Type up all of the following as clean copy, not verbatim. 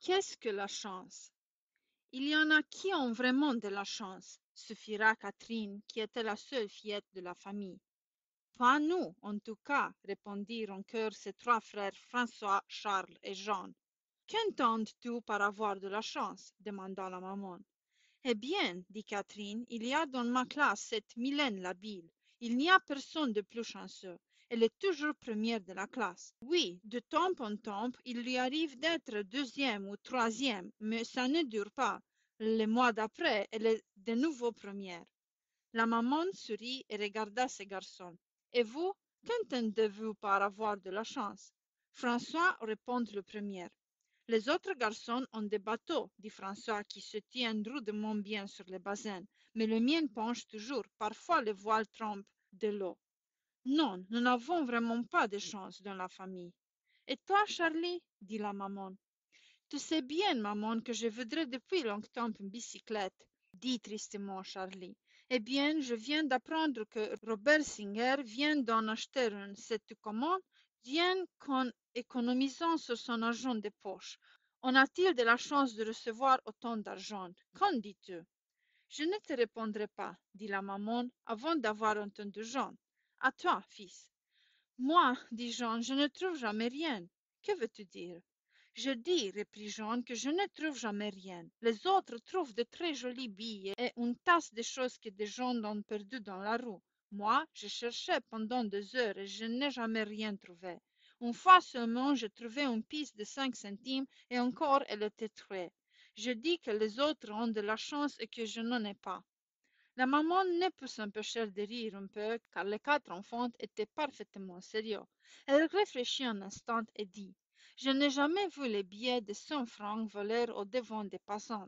Qu'est-ce que la chance? Il y en a qui ont vraiment de la chance, suffira Catherine, qui était la seule fillette de la famille. Pas nous, en tout cas, répondirent en chœur ses trois frères François, Charles et Jean. Qu'entends-tu par avoir de la chance? Demanda la maman. Eh bien, dit Catherine, il y a dans ma classe cette Mylène Labille. Il n'y a personne de plus chanceux. Elle est toujours première de la classe. Oui, de temps en temps, il lui arrive d'être deuxième ou troisième, mais ça ne dure pas. Le mois d'après, elle est de nouveau première. La maman sourit et regarda ses garçons. Et vous, qu'entendez-vous par avoir de la chance? François répond le premier. Les autres garçons ont des bateaux, dit François, qui se tient rudement bien sur le bassin, mais le mien penche toujours. Parfois, le voile trompe de l'eau. Non, nous n'avons vraiment pas de chance dans la famille. Et toi, Charlie? Dit la maman. Tu sais bien, maman, que je voudrais depuis longtemps une bicyclette, dit tristement Charlie. Eh bien, je viens d'apprendre que Robert Singer vient d'en acheter une. Sais-tu comment? Bien qu'en économisant sur son argent de poche. On a-t-il de la chance de recevoir autant d'argent? Qu'en dis-tu? Je ne te répondrai pas, dit la maman, avant d'avoir entendu Jean. À toi, fils. Moi, dit Jean, je ne trouve jamais rien. Que veux-tu dire? Je dis, reprit Jean, que je ne trouve jamais rien. Les autres trouvent de très jolies billes et une tasse de choses que des gens ont perdues dans la rue. Moi, je cherchais pendant des heures et je n'ai jamais rien trouvé. Une fois seulement, j'ai trouvé une pièce de 5 centimes et encore elle était trouée. Je dis que les autres ont de la chance et que je n'en ai pas. La maman ne put s'empêcher de rire un peu, car les quatre enfants étaient parfaitement sérieux. Elle réfléchit un instant et dit, je n'ai jamais vu les billets de 100 francs voler au-devant des passants.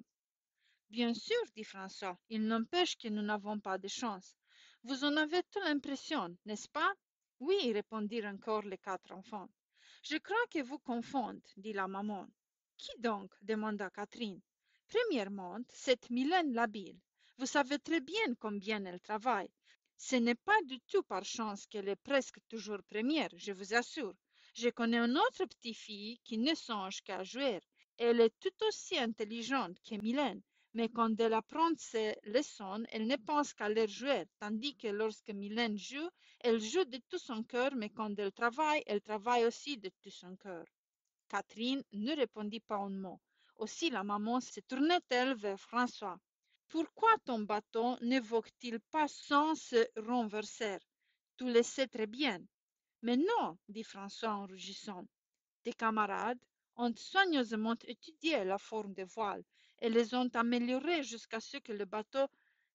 Bien sûr, dit François, il n'empêche que nous n'avons pas de chance. Vous en avez toute l'impression, n'est-ce pas? Oui, répondirent encore les quatre enfants. Je crois que vous confondez, dit la maman. Qui donc? Demanda Catherine. Premièrement, cette Mylène Labille. Vous savez très bien combien elle travaille. Ce n'est pas du tout par chance qu'elle est presque toujours première, je vous assure. Je connais une autre petite fille qui ne songe qu'à jouer. Elle est tout aussi intelligente que Mylène, mais quand elle apprend ses leçons, elle ne pense qu'à les jouer, tandis que lorsque Mylène joue, elle joue de tout son cœur, mais quand elle travaille aussi de tout son cœur. Catherine ne répondit pas un mot. Aussi la maman se tournait-elle vers François. Pourquoi ton bâton n'évoque-t-il pas sans se renverser? Tu le sais très bien. Mais non, dit François en rougissant. Tes camarades ont soigneusement étudié la forme des voiles et les ont améliorées jusqu'à ce que le bateau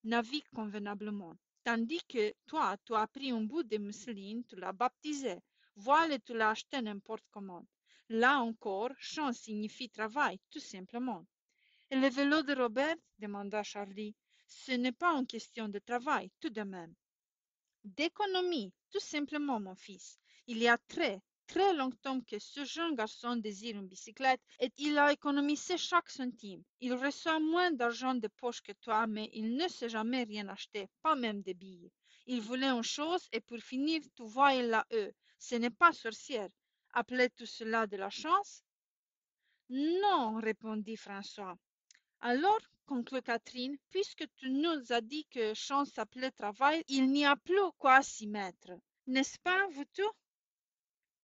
navigue convenablement. Tandis que toi, tu as pris un bout de mousseline, tu l'as baptisé, voile et tu l'as acheté n'importe comment. Là encore, chance signifie travail, tout simplement. Et le vélo de Robert? Demanda Charlie. Ce n'est pas une question de travail, tout de même. D'économie, tout simplement, mon fils. Il y a très longtemps que ce jeune garçon désire une bicyclette et il a économisé chaque centime. Il reçoit moins d'argent de poche que toi, mais il ne s'est jamais rien acheté, pas même des billes. Il voulait une chose et pour finir, tu vois, il l'a eu. Ce n'est pas sorcière. Appelez tout cela de la chance? Non, répondit François. Alors, conclut Catherine, puisque tu nous as dit que chance s'appelait travail, il n'y a plus quoi s'y mettre. N'est-ce pas, vous tous?